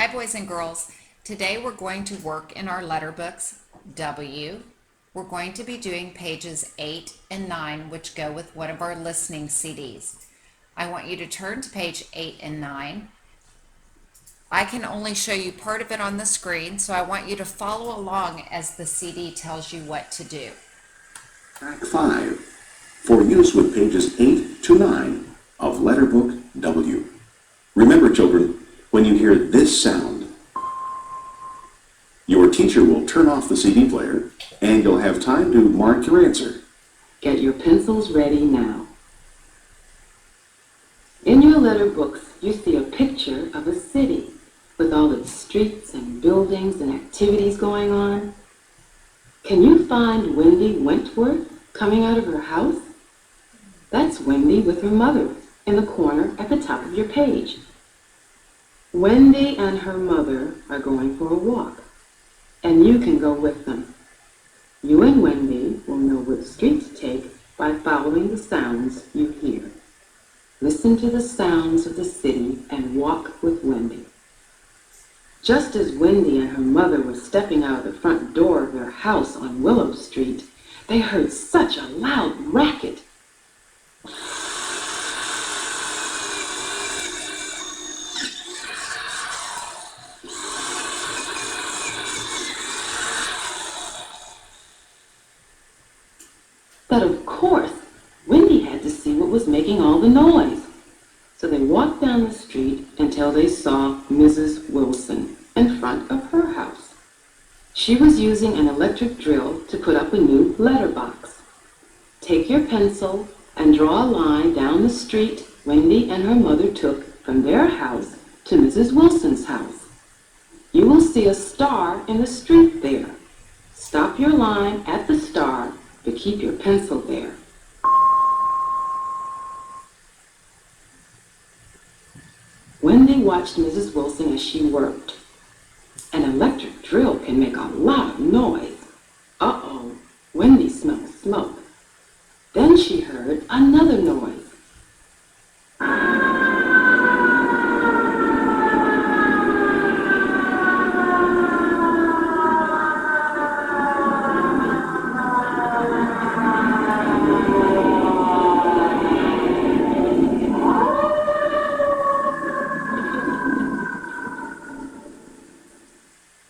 Hi, boys and girls. Today we're going to work in our letter books, W. We're going to be doing pages 8 and 9, which go with one of our listening CDs. I want you to turn to page 8 and 9. I can only show you part of it on the screen, so I want you to follow along as the CD tells you what to do. Track 5, for use with pages 8 to 9 of Letter Book W. Remember, children, when you hear this sound, your teacher will turn off the CD player and you'll have time to mark your answer. Get your pencils ready now. In your letter books, you see a picture of a city with all its streets and buildings and activities going on. Can you find Wendy Wentworth coming out of her house? That's Wendy with her mother in the corner at the top of your page. Wendy and her mother are going for a walk, and you can go with them. You and Wendy will know which street to take by following the sounds you hear. Listen to the sounds of the city and walk with Wendy. Just as Wendy and her mother were stepping out of the front door of their house on Willow Street, they heard such a loud racket. But of course, Wendy had to see what was making all the noise. So they walked down the street until they saw Mrs. Wilson in front of her house. She was using an electric drill to put up a new letterbox. Take your pencil and draw a line down the street Wendy and her mother took from their house to Mrs. Wilson's house. You will see a star in the street there. Stop your line at the star, but keep your pencil there. Wendy watched Mrs. Wilson as she worked. An electric drill can make a lot of noise. Uh-oh, Wendy smelled smoke. Then she heard another noise.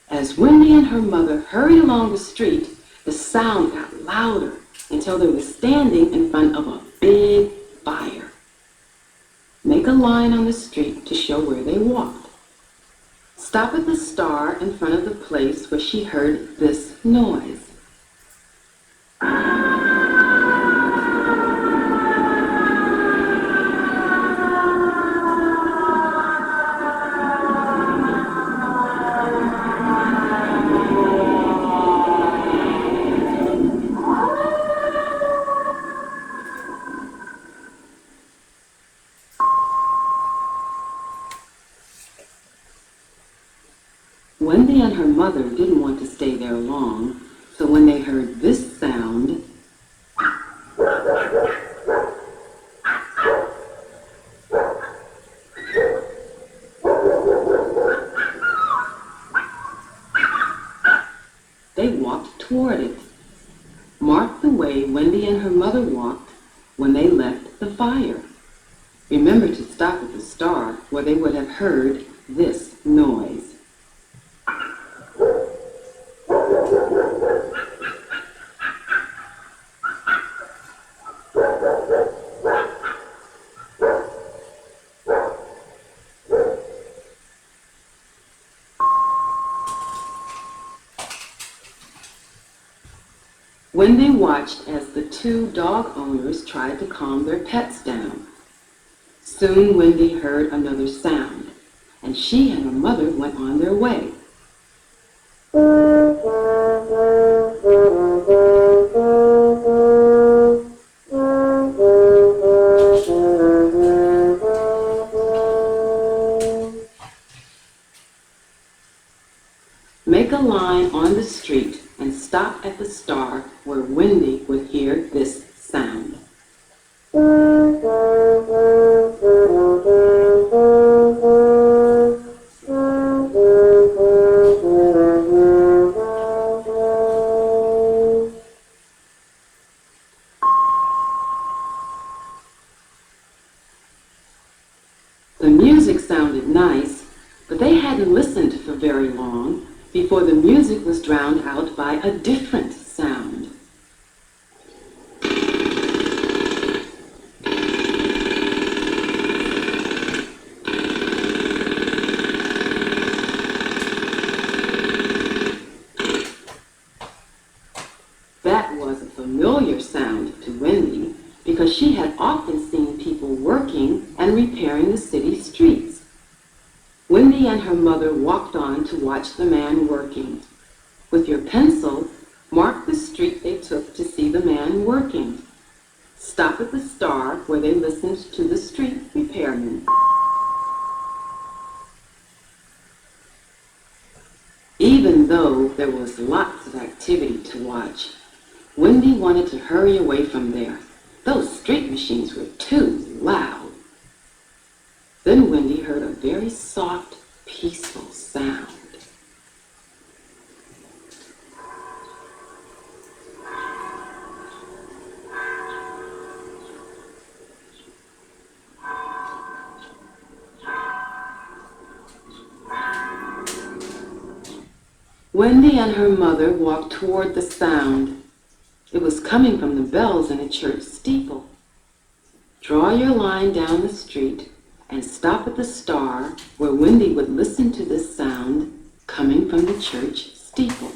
As Wendy and her mother hurried along the street, the sound got louder until they were standing in front of a big fire. Make a line on the street to show where they walked. Stop at the star in front of the place where she heard this noise. Wendy and her mother didn't want to stay there long, so when they heard this sound, they walked toward it. Mark the way Wendy and her mother walked when they left the fire. Remember to stop at the star where they would have heard this noise. Wendy watched as the two dog owners tried to calm their pets down. Soon Wendy heard another sound, and she and her mother went on their way. Make a line on the street and stop at the star where Wendy would hear this sound. hadn't listened for very long before the music was drowned out by a different sound. That was a familiar sound to Wendy because she had often seen people working and repairing the city streets. Wendy and her mother walked on to watch the man working. With your pencil, mark the street they took to see the man working. Stop at the star where they listened to the street repairman. Even though there was lots of activity to watch, Wendy wanted to hurry away from there. Those street machines were too loud. Then Wendy heard a very soft, peaceful sound. Wendy and her mother walked toward the sound. It was coming from the bells in a church steeple. Draw your line down the street and stop at the star where Wendy would listen to this sound coming from the church steeple.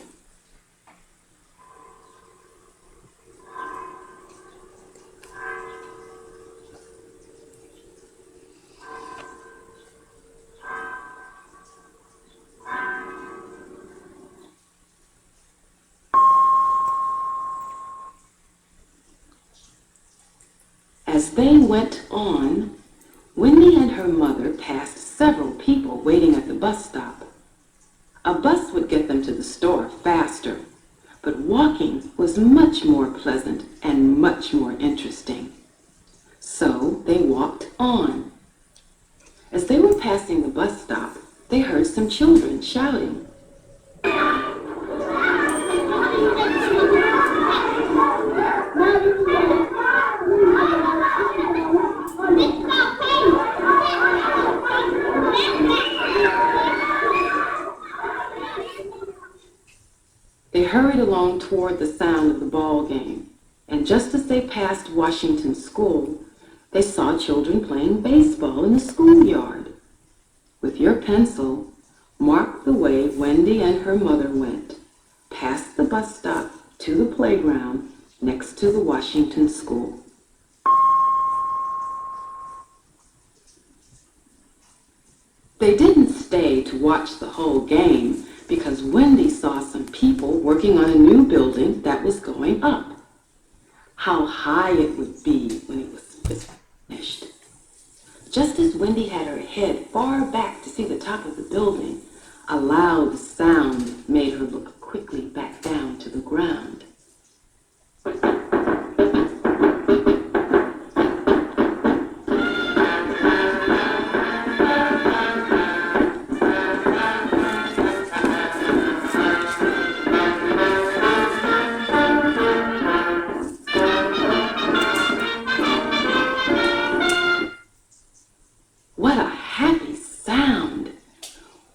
As they went on, Wendy and her mother passed several people waiting at the bus stop. A bus would get them to the store faster, but walking was much more pleasant and much more interesting. So they walked on. As they were passing the bus stop, they heard some children shouting. They hurried along toward the sound of the ball game, and just as they passed Washington School, they saw children playing baseball in the schoolyard. With your pencil, mark the way Wendy and her mother went, past the bus stop to the playground next to the Washington School. They didn't stay to watch the whole game because Wendy saw some people working on a new building that was going up. How high it would be when it was finished. Just as Wendy had her head far back to see the top of the building, a loud sound made her look quickly back down to the ground. What a happy sound!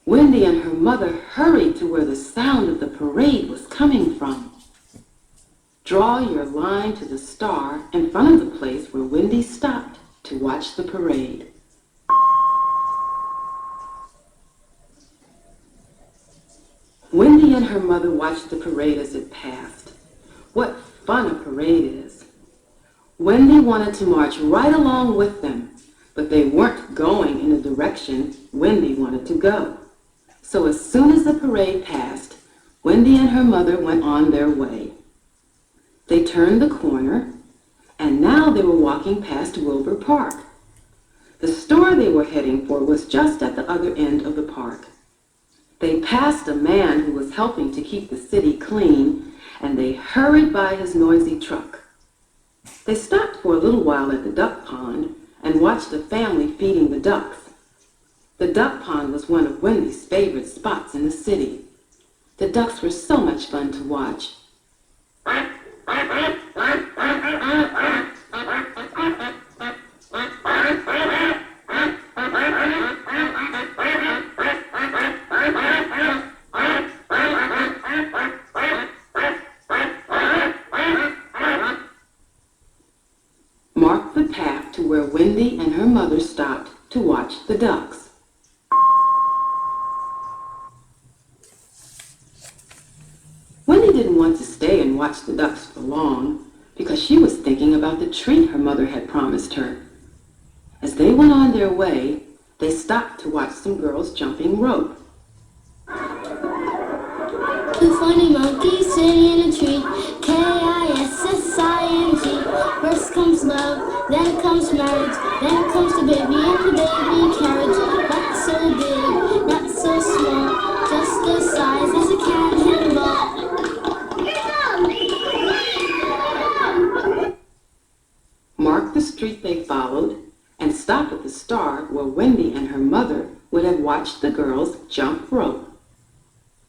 Wendy and her mother hurried to where the sound of the parade was coming from. Draw your line to the star in front of the place where Wendy stopped to watch the parade. Wendy and her mother watched the parade as it passed. What fun a parade is! Wendy wanted to march right along with them, but they weren't going in the direction Wendy wanted to go. So as soon as the parade passed, Wendy and her mother went on their way. They turned the corner, and now they were walking past Wilbur Park. The store they were heading for was just at the other end of the park. They passed a man who was helping to keep the city clean, and they hurried by his noisy truck. They stopped for a little while at the duck pond and watched a family feeding the ducks. The duck pond was one of Wendy's favorite spots in the city. The ducks were so much fun to watch. Wendy and her mother stopped to watch the ducks. Wendy didn't want to stay and watch the ducks for long because she was thinking about the treat her mother had promised her. As they went on their way, they stopped to watch some girls jumping rope. Two funny monkeys sitting in a tree, Kissing. First comes love, then comes marriage, then comes the baby and the baby carriage. Not so big, not so small, just the size as a cannonball. Mark the street they followed and stop at the star where Wendy and her mother would have watched the girls jump rope.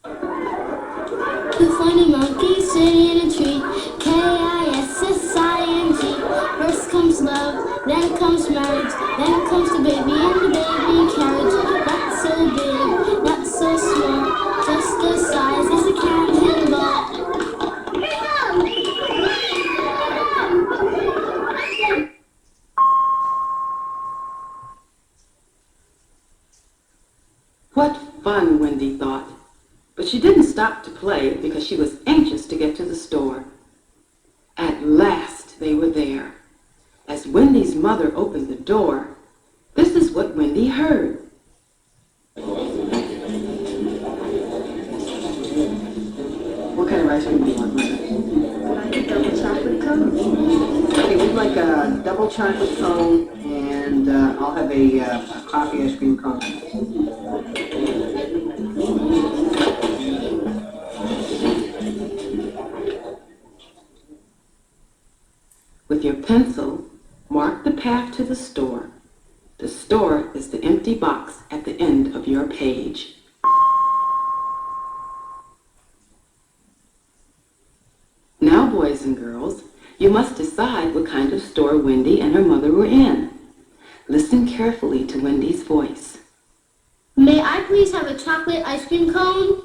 Two funny monkeys sitting in a tree, Kissing. First comes love, then comes marriage, then comes the baby and the baby carriage. Not so big, not so small, just the size as a cannonball. What fun, Wendy thought. But she didn't stop to play because she was anxious to get to the store. At last they were there. As Wendy's mother opened the door, this is what Wendy heard. What kind of ice cream do you want, Mother? I think double chocolate cone. Okay, we'd like a double chocolate cone, and I'll have a coffee ice cream cone. With your pencil, mark the path to the store. The store is the empty box at the end of your page. Now, boys and girls, you must decide what kind of store Wendy and her mother were in. Listen carefully to Wendy's voice. May I please have a chocolate ice cream cone?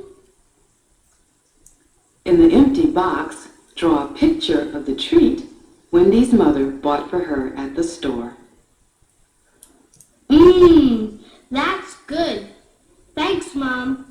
In the empty box, draw a picture of the treat Wendy's mother bought for her at the store. That's good. Thanks, Mom.